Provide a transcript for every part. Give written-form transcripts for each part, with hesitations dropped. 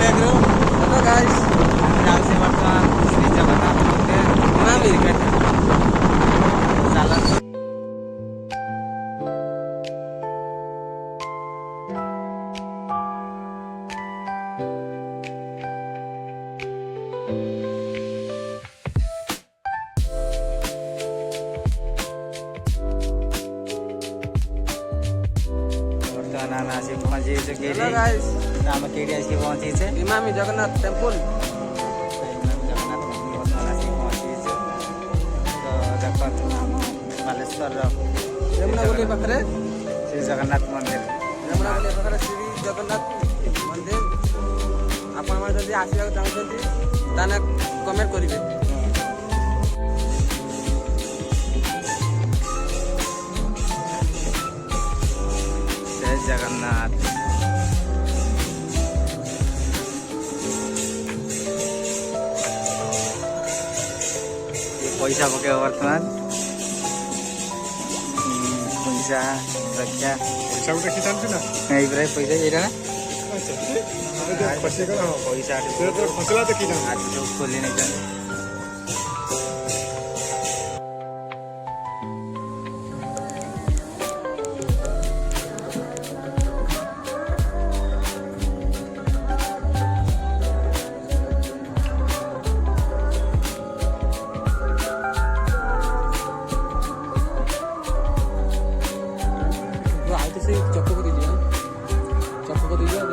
Hello guys ଯାଉଛି ବର୍ତ୍ତମାନ ଶ୍ରୀ ଜଗନ୍ନାଥ ମନ୍ଦିର ଚାଲନ୍ତୁ। ବର୍ତ୍ତମାନ ଆମେ ଆସି ପହଞ୍ଚିଛୁ हेलो गाइस ଆମେ କେଉଁଠି ଆସିକି ପହଞ୍ଚିଛେ इमामी जगन्नाथ टेम्पल ଜଗନ୍ନାଥ ମନ୍ଦିର ବର୍ତ୍ତମାନ ଆସିକି ପହଞ୍ଚିଛୁ। ତ ଦେଖନ୍ତୁ ବାଲେଶ୍ୱରର यमुनागुली पाखरे ଶ୍ରୀ ଜଗନ୍ନାଥ ମନ୍ଦିର। यमुनागुली पाखरे श्री जगन्नाथ मंदिर आपण माने जदी आसीବାକୁ चाहुଛନ୍ତି ताने कमेंट करिवे। जय जगन्नाथ। पैसा पकेब बर्तमान पैसा रक्षा पैसा गोटे खिचालु ना यही प्राय पैसा ये ना पैसा फसला देखी ना आज जो खोली नहीं जाए आते से चप्पू को दीजिए चप्पू को दीजिए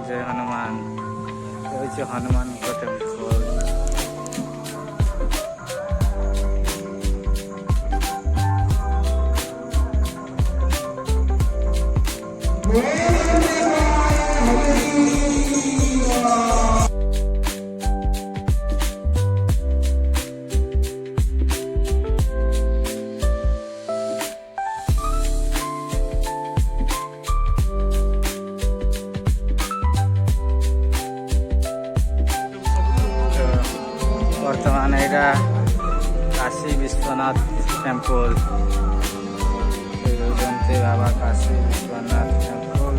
जय हनुमान हनुमान टेम्पल ବର୍ତ୍ତମାନ ଏଇଟା କାଶୀ ବିଶ୍ୱନାଥ ଟେମ୍ପଲ ହେଉଛନ୍ତି ବାବା କାଶୀ ବିଶ୍ୱନାଥ ଟେମ୍ପଲ।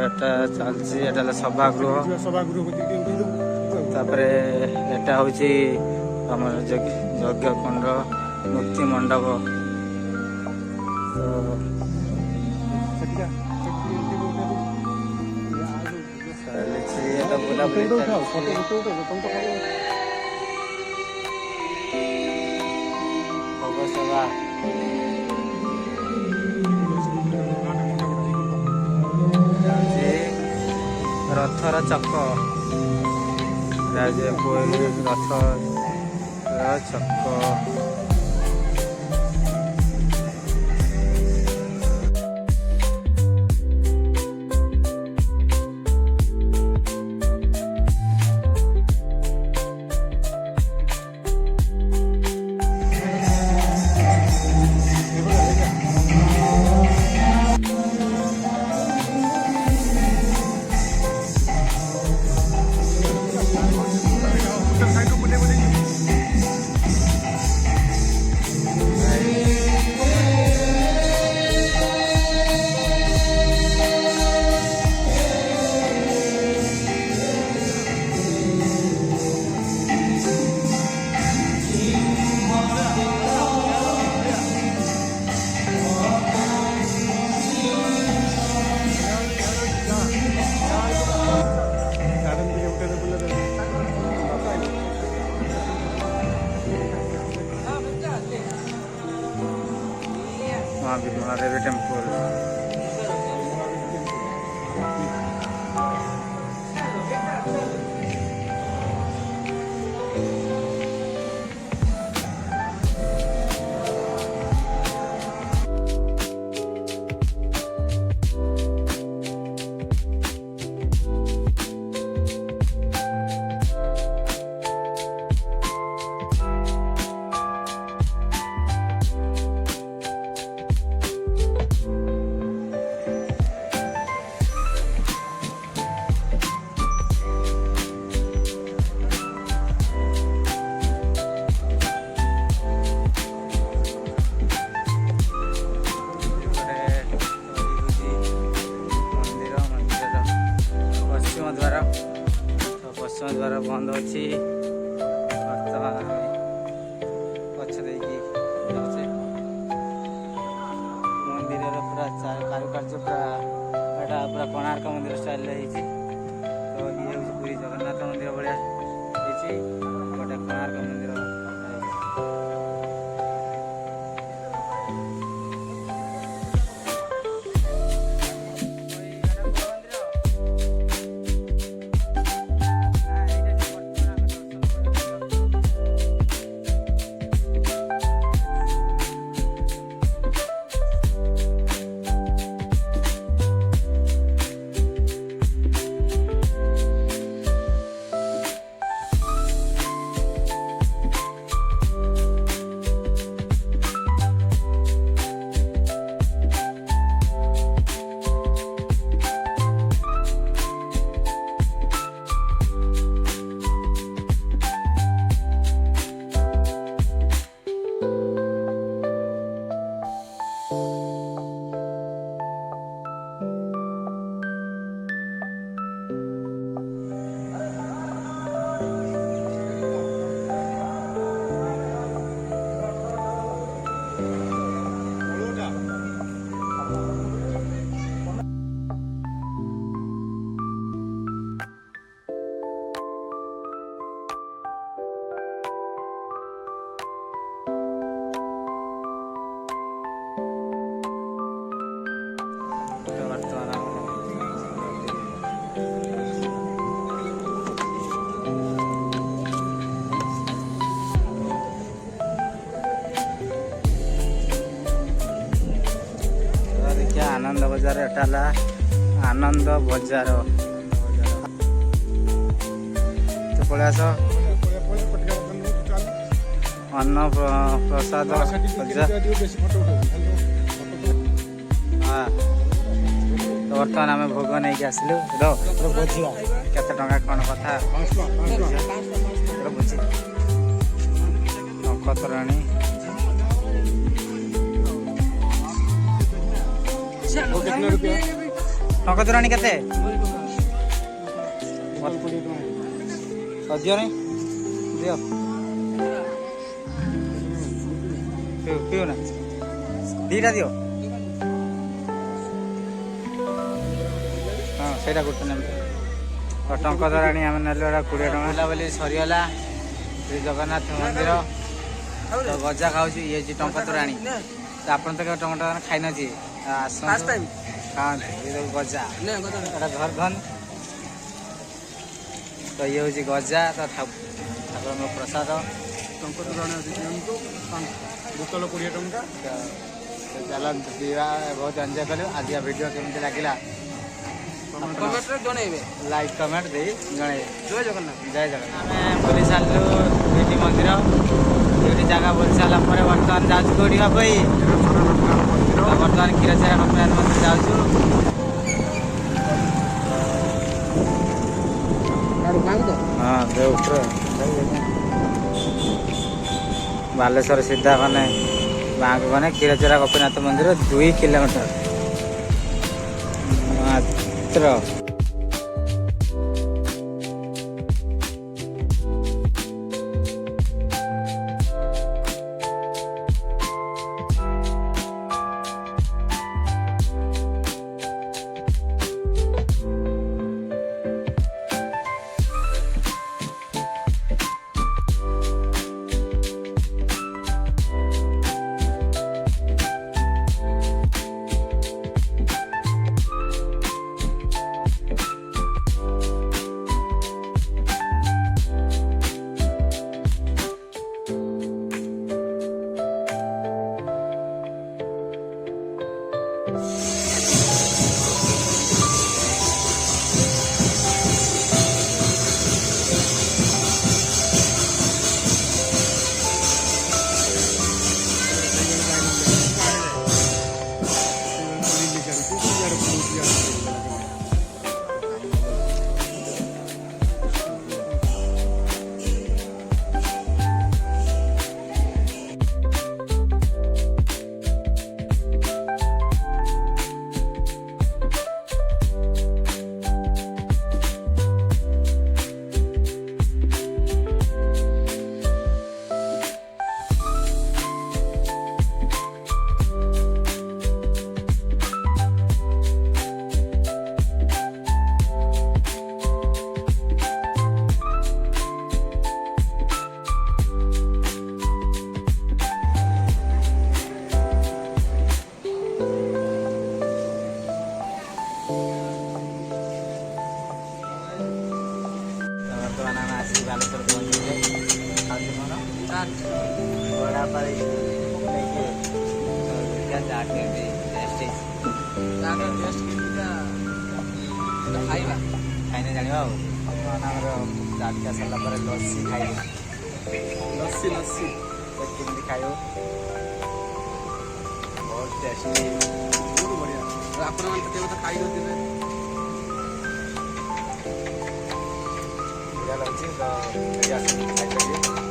ଏଟା ଚାଲିଛି, ଏଟା ହେଲା ସଭାଗୃହ। ତାପରେ ଏଟା ହଉଛି ଆମର ଯଜ୍ଞ କୁଣ୍ଡ, ମୁକ୍ତି ମଣ୍ଡପ। ଚାଲିଛି ଏଟା ବୁଲାବୁଲି ଚାଲିଛି। ଭୋଗ ସେବା ଚାଲିଛି। ରଥର ଚକ, ରଥର ଚକ। माँ विमला देवी टेम्पल। ପଶ୍ଚିମ ଦ୍ୱାର ବନ୍ଦ ଅଛି। ବର୍ତ୍ତମାନ ଆମେ ପଛ ଦେଇକି ଯାଉଛେ। ମନ୍ଦିରର ପୁରା କାରୁକାର୍ଯ୍ୟ ଏଟା ପୁରା କୋଣାର୍କ ମନ୍ଦିର ଷ୍ଟାଇଲରେ ହେଇଛି। ତ ଇଏ ହେଉଛି ପୁରୀ ଜଗନ୍ନାଥ ମନ୍ଦିର ଭଳିଆ ହେଇଛି, ଗୋଟେ କୋଣାର୍କ ମନ୍ଦିର। एटा ला आनंद बजार तो पड़े आस अन्न प्रसाद हाँ तो बर्तमान आम भोग नहीं आसलु केते टंका कौन कथा बुझी नखतराणी नखतराणी केते दियो नहीं दियो पियो ना दीटा दियो हाँ ସେଇଟା ଗୋଟେ ନେବେ ଟଙ୍କା ଧରାଣି ଆମେ ନେଲୁ ଏଇଟା 20 ଟଙ୍କା ବୋଲି ସରିଗଲା ଶ୍ରୀ ଜଗନ୍ନାଥ ମନ୍ଦିର ତ ଗଜା ଖାଉଛି ଇଏ ହେଉଛି ଟଙ୍କା ତୋରାଣୀ ତ ଆପଣ ତ କେବେ ଟଙ୍କା ତୋରାଣୀ ଖାଇନଥିବେ ଆସନ୍ତୁ ଖାଆନ୍ତୁ ଇଏ ସବୁ ଗଜା ଏଇଟା ଘର ଧନ ତ ଇଏ ହେଉଛି ଗଜା ତ ଠାକୁରଙ୍କ ପ୍ରସାଦ ଟଙ୍କା ତୋରାଣୀ ଦିଅନ୍ତୁ ବୋତଲ 20 ଟଙ୍କା ଚାଲନ୍ତୁ ପିଇବା ବହୁତ ଏନ୍ଜୟ କଲୁ ଆଜି ଭିଡ଼ିଓ କେମିତି ଲାଗିଲା लाइक कमेंट दे जय जगन्नाथ जय जगन्नाथ आम बुली सारू दुईटी मंदिर दुईटी जगह बुली सारा बर्तमान जाऊँ कौटी भाई बर्तमान क्षीरचोरा गोपीनाथ मंदिर जाऊँ हाँ बालेश्वर सीधा गने बाँक गने क्षीरचोरा गोपीनाथ मंदिर 2 किलोमीटर मात्र बालेश्वर बड़ा पारी खाने जाना चाट खा सारा लस्सी खाई लस्सी लस्सी केमी खाई बहुत टेस्टी बढ़िया आप खाई लगे तो